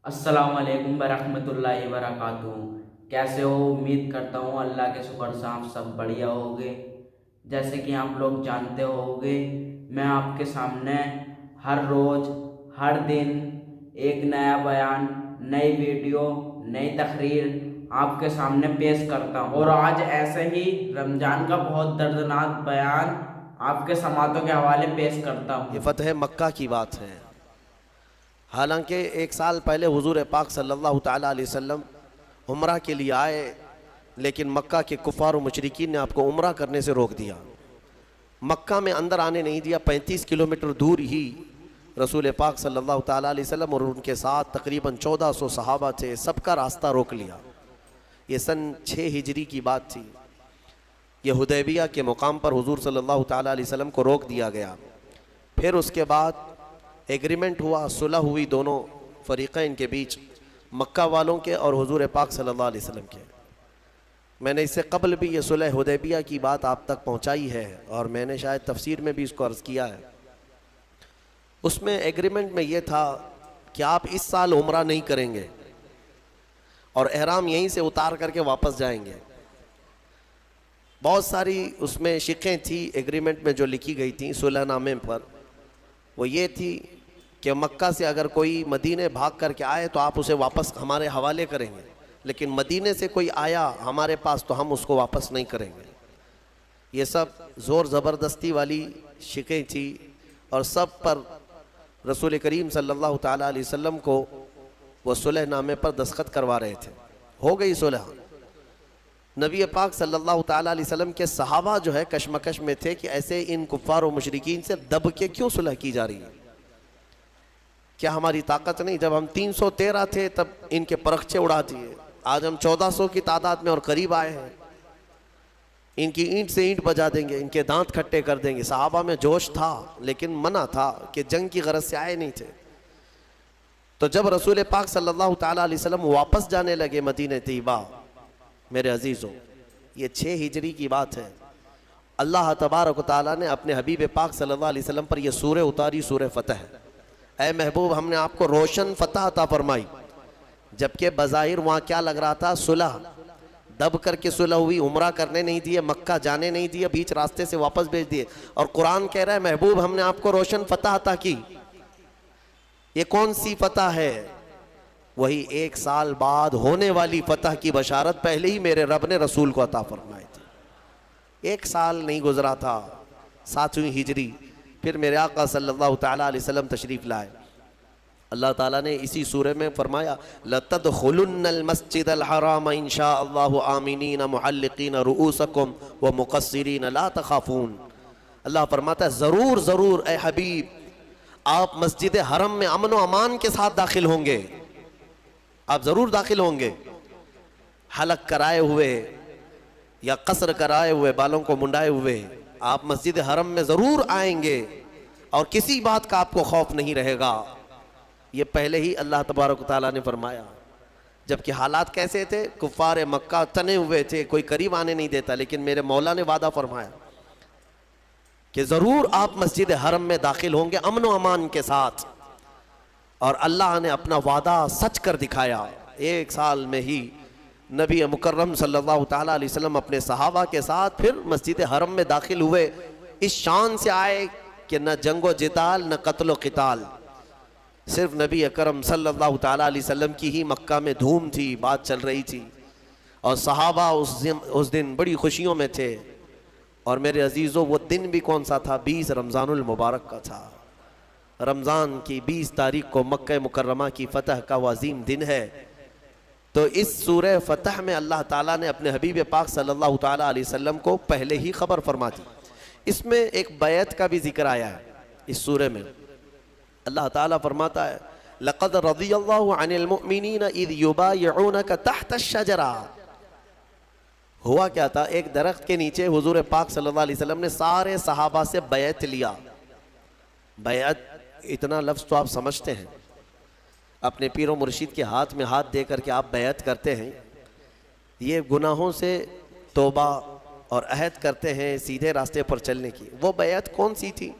अस्सलाम वालेकुम वरहमतुल्लाहि वबरकातुहू। कैसे हो? उम्मीद करता हूँ अल्लाह के शुक्र से आप सब बढ़िया होगे। जैसे कि आप लोग जानते होगे, मैं आपके सामने हर रोज़ हर दिन एक नया बयान, नई वीडियो, नई तकरीर आपके सामने पेश करता हूँ। और आज ऐसे ही रमज़ान का बहुत दर्दनाक बयान आपके समातों के हवाले पेश करता ये हूँ। फ़तह मक्का की बात है। हालांकि एक साल पहले हुजूर पाक सल्लल्लाहु ताला अलैहि वसल्लम उम्रा के लिए आए, लेकिन मक्का के कुफ़ार और मुशरिकीन ने आपको उम्रा करने से रोक दिया। मक्का में अंदर आने नहीं दिया। 35 किलोमीटर दूर ही रसूल पाक सल्लल्लाहु ताला अलैहि वसल्लम और उनके साथ तकरीबन 1400 सहाबा थे, सबका रास्ता रोक लिया। ये सन 6 हिजरी की बात थी। ये हुदैबिया के मुकाम पर हुजूर सल्लल्लाहु ताला अलैहि वसल्लम को रोक दिया गया। फिर उसके बाद एग्रीमेंट हुआ, सुलह हुई दोनों फ़रीक़ैन के बीच, मक्का वालों के और हुजूर पाक सल्लल्लाहु अलैहि वसल्लम के। मैंने इससे कबल भी ये सुलह हुदैबिया की बात आप तक पहुंचाई है और मैंने शायद तफसीर में भी इसको अर्ज़ किया है। उसमें एग्रीमेंट में ये था कि आप इस साल उम्रा नहीं करेंगे और एहराम यहीं से उतार करके वापस जाएंगे। बहुत सारी उसमें शिक़ें थी एग्रीमेंट में जो लिखी गई थी सुलहनामे पर। वो ये थी कि मक्का से अगर कोई मदीने भाग करके आए तो आप उसे वापस हमारे हवाले करेंगे, लेकिन मदीने से कोई आया हमारे पास तो हम उसको वापस नहीं करेंगे। ये सब ज़ोर ज़बरदस्ती वाली शिक़ें थी और सब पर रसूल करीम सल्लल्लाहु ताला अलैहि वसल्लम को वो सुलहनामे पर दस्तखत करवा रहे थे। हो गई सुलह। नबी पाक सल्लल्लाहु ताला अलैहि वसल्लम के सहाबा जो है कशमकश में थे कि ऐसे इन कुफ़ार और मुशरिकीन से दब के क्यों सुलह की जा रही है, क्या हमारी ताकत नहीं? जब हम 313 थे तब इनके परखचे उड़ा दिए, आज हम 1400 की तादाद में और करीब आए हैं। इनकी ईंट से ईंट बजा देंगे, इनके दांत खट्टे कर देंगे। सहाबा में जोश था लेकिन मना था कि जंग की गरज से आए नहीं थे। तो जब रसूल पाक सल्लल्लाहु ताला अलैहि वसल्लम वापस जाने लगे मदीने तैयबा, मेरे अजीज़ों, ये 6 हिजरी की बात है। अल्लाह तबारक व तआला ने अपने हबीब पाक सल्लल्लाहु अलैहि वसल्लम पर यह सूरह उतारी, सूरह फतह। ऐ महबूब, हमने आपको रोशन फतह अता फरमाई, जबकि बज़ाहिर वहाँ क्या लग रहा था? सुलह। दब करके सुलह हुई, उम्रा करने नहीं दिए, मक्का जाने नहीं दिए, बीच रास्ते से वापस भेज दिए। और कुरान कह रहा है महबूब हमने आपको रोशन फतह अता की। ये कौन सी फतह है? वही 1 साल बाद होने वाली फतह की बशारत पहले ही मेरे रब ने रसूल को अता फरमाई थी। 1 साल नहीं गुजरा था, 7वीं हिजरी, फिर मेरे आका सल्लल्लाहु ताला अलैहि वसल्लम तशरीफ़ लाए। अल्लाह ताला ने इसी सूरह में फरमाया, लतदखुलुन्नल मस्जिदल हराम इंशाअल्लाहु आमिनीन मुहल्लिकीन रुऊसकुम व मुक़स्सिरीन ला तखाफून। अल्लाह फरमाता है ज़रूर ज़रूर ए हबीब, आप मस्जिद हरम में अमन व अमान के साथ दाखिल होंगे। आप ज़रूर दाखिल होंगे, हलक कराए हुए या कसर कराए हुए, बालों को मुंडाए हुए आप मस्जिद हरम में ज़रूर आएंगे और किसी बात का आपको खौफ नहीं रहेगा। ये पहले ही अल्लाह तबारक व तआला ने फरमाया। जबकि हालात कैसे थे? कुफ़ार मक्का तने हुए थे, कोई करीब आने नहीं देता, लेकिन मेरे मौला ने वादा फरमाया कि ज़रूर आप मस्जिद हरम में दाखिल होंगे अमन व अमान के साथ। और अल्लाह ने अपना वादा सच कर दिखाया। 1 साल में ही नबी मुकर्रम सल्लल्लाहु ताला अलैहि वसल्लम अपने सहाबा के साथ फिर मस्जिद हरम में दाखिल हुए। इस शान से आए कि न जंगो जिताल न कत्लो क़िताल, सिर्फ नबी अकरम सल्लल्लाहु ताला अलैहि वसल्लम की ही मक्का में धूम थी, बात चल रही थी और सहाबा उस दिन बड़ी खुशियों में थे। और मेरे अजीज़ों, वो दिन भी कौन सा था? 20 रमज़ानुल मुबारक का था। रमज़ान की 20 तारीख को मक्का मुकर्रमा की फ़तह का वो अज़ीम दिन है। तो इस सूरह फ़तह में अल्लाह ताला ने अपने हबीब पाक सल्लल्लाहु ताला अलैहि वसल्लम को पहले ही खबर फरमा दी। इसमें एक बैत का भी जिक्र आया है इस सूरह में। अल्लाह ताला फरमाता है, लक़द रज़ियल्लाहु अनिल मुअमिनीन इज़ युबायिऊनका तहत अश-शजरा। हुआ क्या था? एक दरख्त के नीचे हुजूर पाक सल्लल्लाहु अलैहि वसल्लम ने सारे सहाबा से बैत लिया। बैत, इतना लफ्ज़ तो आप समझते हैं, अपने पीरो मुर्शिद के हाथ में हाथ दे करके आप बैत करते हैं। ये गुनाहों से तौबा और अहद करते हैं सीधे रास्ते पर चलने की। वो बैत कौन सी थी?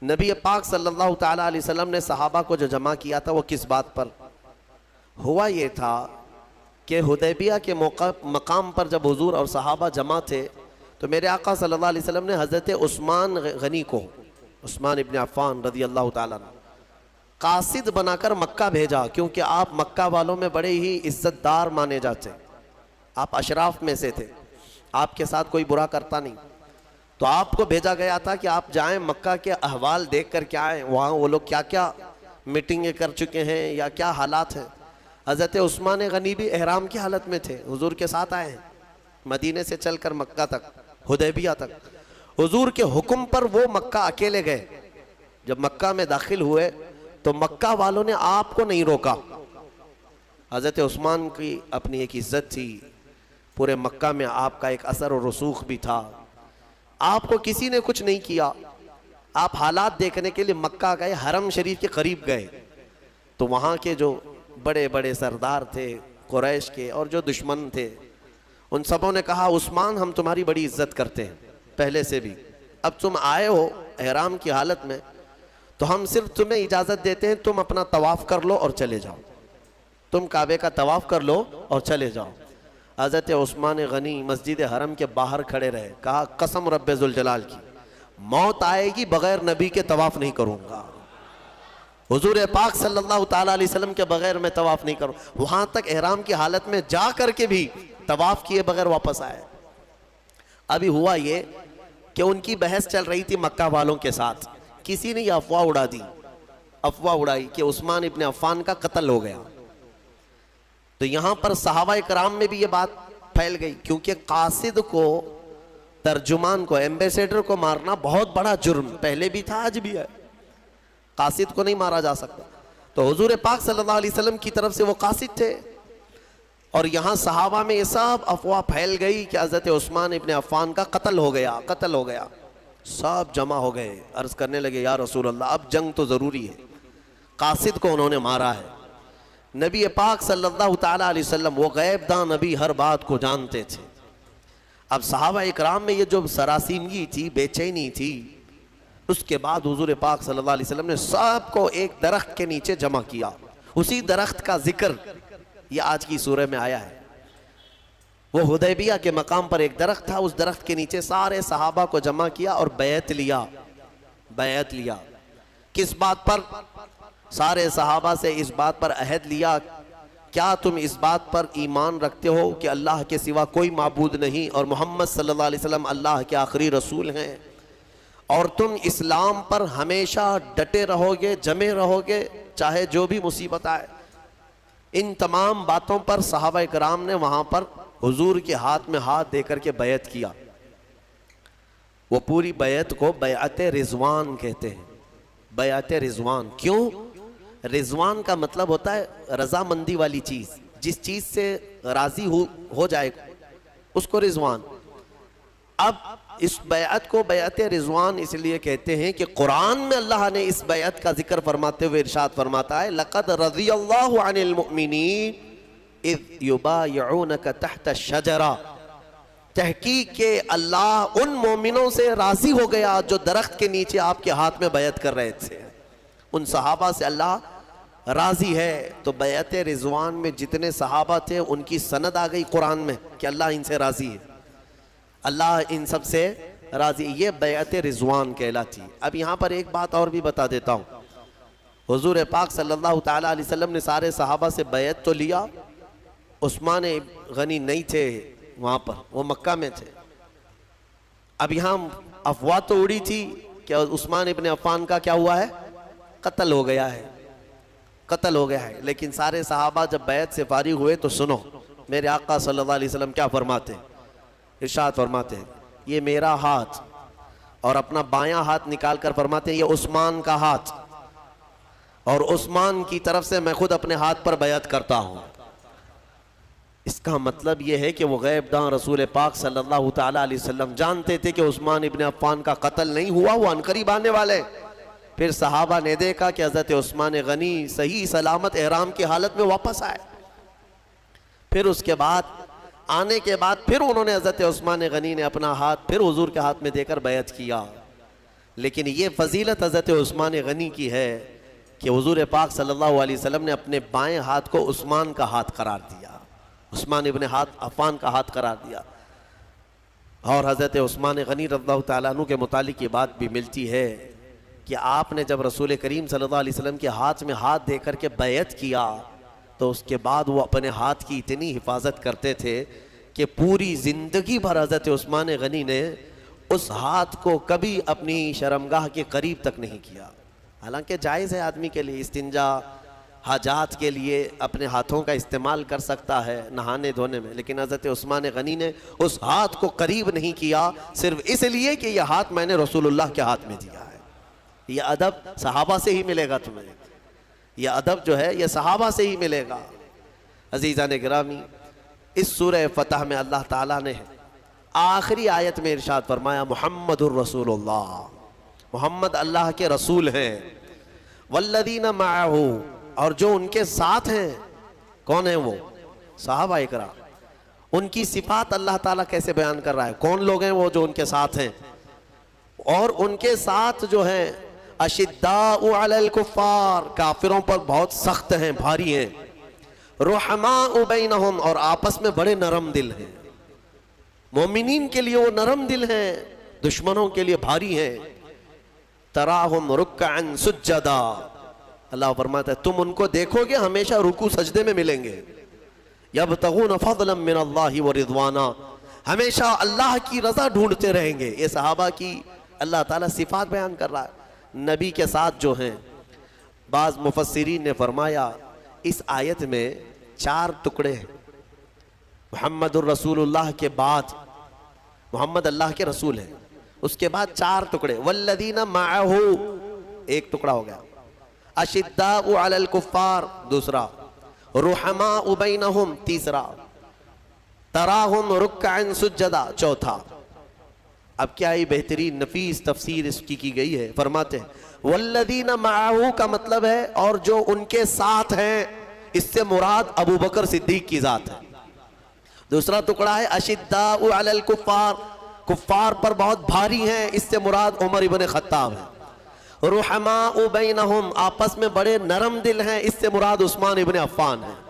नबी पाक सल्लल्लाहु ताला अलैहि वसल्लम ने सहाबा को जो जमा किया था वो किस बात पर? हुआ ये था कि हुदैबिया के मकाम पर जब हुजूर और सहाबा जमा थे तो मेरे आका सल्लल्लाहु अलैहि वसल्लम ने हज़रत उस्मान गनी को, उस्मान इब्न अफ़्फ़ान रज़ी अल्लाह ताला अन्हु, कासिद बनाकर मक्का भेजा, क्योंकि आप मक्का वालों में बड़े ही इज्जतदार माने जाते, आप अशराफ में से थे, आपके साथ कोई बुरा करता नहीं। तो आपको भेजा गया था कि आप जाएं मक्का के अहवाल देख कर के आएँ, वहाँ वो लोग क्या क्या मीटिंगें कर चुके हैं या क्या हालात हैं। हज़रत उस्मान गनी भी एहराम की हालत में थे, हुजूर के साथ आए हैं मदीने से चलकर मक्का तक, हुदैबिया तक। हुजूर के हुक्म पर वो मक्का अकेले गए। जब मक्का में दाखिल हुए तो मक्का वालों ने आपको नहीं रोका। हज़रत उस्मान की अपनी एक इज्जत थी, पूरे मक्का में आपका एक असर और रसूख भी था, आपको किसी ने कुछ नहीं किया। आप हालात देखने के लिए मक्का गए, हरम शरीफ के करीब गए, तो वहाँ के जो बड़े बड़े सरदार थे कुरैश के और जो दुश्मन थे, उन सबों ने कहा उस्मान हम तुम्हारी बड़ी इज्जत करते हैं पहले से भी, अब तुम आए हो एहराम की हालत में तो हम सिर्फ तुम्हें इजाज़त देते हैं तुम अपना तवाफ़ कर लो और चले जाओ, तुम काबे का तवाफ़ कर लो और चले जाओ। हज़रत उस्मान गनी मस्जिद हरम के बाहर खड़े रहे, कहा कसम रब्बे ज़ुल जलाल की, मौत आएगी बग़ैर नबी के तवाफ़ नहीं करूँगा, हुजूर पाक सल्लल्लाहु ताला अलैहि वसल्लम के बग़ैर मैं तवाफ़ नहीं करूँ। वहाँ तक एहराम की हालत में जा कर के भी तवाफ़ किए बगैर वापस आए। अभी हुआ ये कि उनकी बहस चल रही थी मक्का वालों के साथ, किसी ने यह अफवाह उड़ा दी, अफवाह उड़ाई कि उस्मान इब्न अफ़्फ़ान का कत्ल हो गया। तो यहाँ पर सहाबा इकराम में भी ये बात फैल गई, क्योंकि कासिद को, तर्जुमान को, एम्बेसडर को मारना बहुत बड़ा जुर्म पहले भी था आज भी है, कासिद को नहीं मारा जा सकता। तो हुजूर पाक सल्लल्लाहु अलैहि वसल्लम की तरफ से वो कासिद थे, और यहाँ सहाबा में ये सब अफवाह फैल गई कि हज़रत उस्मान इब्न अफ़्फ़ान का कत्ल हो गया, कत्ल हो गया। सब जमा हो गए, अर्ज़ करने लगे या रसूल अल्लाह अब जंग तो ज़रूरी है, कासिद को उन्होंने मारा है। नबी पाक सल्लल्लाहु ताला अलैहि वसल्लम वो गैबदान नबी हर बात को जानते थे। अब सहाबा इकराम में ये जो सरासीमगी थी, बेचैनी थी, उसके बाद हुजूर पाक सल्लल्लाहु अलैहि वसल्लम ने सबको एक दरख्त के नीचे जमा किया। उसी दरख्त का जिक्र ये आज की सूरह में आया है। वो हुदैबिया के मकाम पर एक दरख्त था, उस दरख्त के नीचे सारे सहाबा को जमा किया और बैत लिया। बैत लिया किस बात पर? सारे सहाबा से इस बात पर अहद लिया, क्या तुम इस बात पर ईमान रखते हो कि अल्लाह के सिवा कोई माबूद नहीं और मोहम्मद सल्लल्लाहु अलैहि वसल्लम अल्लाह के आखिरी रसूल हैं, और तुम इस्लाम पर हमेशा डटे रहोगे, जमे रहोगे, चाहे जो भी मुसीबत आए। इन तमाम बातों पर सहाबा इकराम ने वहाँ पर हुजूर के हाथ में हाथ देकर के बैत किया। वो पूरी बैत को बैअत रिजवान कहते हैं। बैअत रिजवान क्यों? रिजवान का मतलब होता है रजामंदी वाली चीज़, जिस चीज़ से राज़ी हो जाए उसको रिजवान। अब इस बैअत को बैअत रिजवान इसलिए कहते हैं कि कुरान में अल्लाह ने इस बैअत का जिक्र फरमाते हुए इरशाद फरमाता है, लक़द रज़ियल्लाहु अनिल मुअमिनीन इज़ युबायिऊनका तहत अश-शजरा, तहकीक के अल्लाह उन मोमिनों से राज़ी हो गया जो दरख्त के नीचे आपके हाथ में बैअत कर रहे थे। उन सहाबा से अल्लाह राज़ी है। तो बैअत रिजवान में जितने सहाबा थे उनकी सनद आ गई कुरान में कि अल्लाह इनसे राज़ी है, अल्लाह इन सब से राज़ी। ये बैअत रिजवान कहलाती। अब यहाँ पर एक बात और भी बता देता हूँ, हुजूर पाक सल्लल्लाहु ताला अलैहि वसल्लम ने सारे सहाबा से बैअत तो लिया, उस्मान गनी नहीं थे वहाँ पर, वो मक्का में थे। अब यहाँ अफवाह तो उड़ी थी कि उस्मान इब्न अफ़्फ़ान का क्या हुआ है, कत्ल हो गया है, कत्ल हो गया है। लेकिन सारे सहाबा जब बैत से फारिग हुए तो सुनो मेरे आका सल्लल्लाहु अलैहि वसल्लम क्या फरमाते हैं, इरशाद फरमाते हैं, ये मेरा हाथ, और अपना बायां हाथ निकाल कर फरमाते हैं ये उस्मान का हाथ, और उस्मान की तरफ से मैं खुद अपने हाथ पर बैत करता हूँ। इसका मतलब ये है कि वो गैबदान रसूल पाक सल्लल्लाहु ताला अलैहि वसल्लम जानते थे कि उस्मान इब्न अफ़्फ़ान का कत्ल नहीं हुआ, वो अनकरीब आने वाले। फिर सहाबा ने देखा कि हज़रत उस्मान गनी सही सलामत एहराम की हालत में वापस आए। फिर उसके बाद आने के बाद फिर उन्होंने हज़रत उस्मान गनी ने अपना हाथ फिर हुजूर के हाथ में देकर बैत किया। लेकिन ये फजीलत हज़रत उस्मान गनी की है कि हुजूर पाक सल्लल्लाहु अलैहि वसल्लम ने अपने बाएं हाथ को उस्मान का हाथ करार दिया, उस्मान इब्न अफ़्फ़ान का हाथ करार दिया। और हज़रत उस्मान गनी रज़ियल्लाहु ताला अन्हु के मुतालिक ये बात भी मिलती है कि आपने जब रसूल करीम सल्लल्लाहु अलैहि वसल्लम के हाथ में हाथ दे करके बैत किया तो उसके बाद वो अपने हाथ की इतनी हिफाजत करते थे कि पूरी ज़िंदगी भर हज़रत उस्मान गनी ने उस हाथ को कभी अपनी शर्मगाह के करीब तक नहीं किया। हालांकि जायज़ है आदमी के लिए इस्तिंजा हाजात के लिए अपने हाथों का इस्तेमाल कर सकता है नहाने धोने में, लेकिन हज़रत उस्मान गनी ने उस हाथ को करीब नहीं किया सिर्फ इसलिए कि यह हाथ मैंने रसूलुल्लाह के हाथ में दिया है। यह अदब सहाबा से ही मिलेगा तुम्हें, यह अदब जो है यह सहाबा से ही मिलेगा। अज़ीज़ान गिरामी, इस सूरह फतह में अल्लाह ताला ने आखिरी आयत में इरशाद फरमाया मुहम्मदुर रसूलुल्लाह, मोहम्मद अल्लाह के रसूल हैं। वल्लदीना माअहू, और जो उनके साथ हैं, कौन है वो? सहाबा इकराम। उनकी सिफात अल्लाह ताला कैसे बयान कर रहा है, कौन लोग हैं वो जो उनके साथ हैं? और उनके साथ जो हैं अशिद्दाउ अलल कुफ्फार, काफिरों पर बहुत सख्त हैं, भारी हैं। रुहमाउ बैनहुम, और आपस में बड़े नरम दिल हैं। मोमिनीन के लिए वो नरम दिल हैं, दुश्मनों के लिए भारी हैं। तराहुम रुक्कअन सुज्जदा, अल्लाह फरमाता है तुम उनको देखोगे हमेशा रुकू सजदे में मिलेंगे। यबतगून फज़लन मिनल्लाहि व रिज़वाना, हमेशा अल्लाह की रज़ा ढूंढते रहेंगे। ये सहाबा की अल्लाह ताला सिफात बयान कर रहा है। नबी के साथ जो हैं, बाज़ मुफस्सिरीन ने फरमाया इस आयत में 4 टुकड़े हैं। मुहम्मदुर रसूलुल्लाह के बाद, मोहम्मद अल्लाह के रसूल हैं, उसके बाद 4 टुकड़े। वल्लदीना माअहू, एक टुकड़ा हो गया। अशिद्दाउ अलल कुफ्फार, दूसरा। रुहमाउ बैनहुम, तीसरा। तराहुम रुक्कअन सुज्जदा, चौथा। अब क्या ये बेहतरीन नफीस तफसीर इसकी की गई है। फरमाते हैं वल्लदीना माअहू का मतलब है और जो उनके साथ हैं, इससे मुराद अबू बकर सिद्दीक की जात है। दूसरा टुकड़ा है अशिद्दाउ अलल कुफ्फार, कुफ्फार पर बहुत भारी हैं, इससे मुराद उमर इब्न खत्ताब है। रुहमाउ बैनहुम, आपस में बड़े नरम दिल हैं, इससे मुराद उस्मान इब्न अफ़्फ़ान है।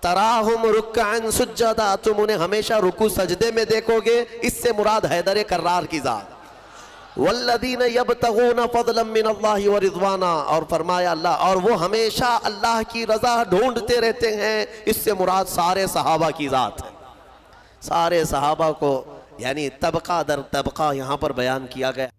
तराहुम रुक्कअन सुज्जदा, तुम उन्हें हमेशा रुकू सजदे में देखोगे, इससे मुराद हैदर कर्रार की जात। वल्लदीना यबतगून फज़लन मिनल्लाहि व रिज़वाना, और फरमाया अल्लाह, और वो हमेशा अल्लाह की रज़ा ढूंढते रहते हैं, इससे मुराद सारे सहाबा की जात है। सारे सहाबा को यानी तबका दर तबका यहाँ पर बयान किया गया।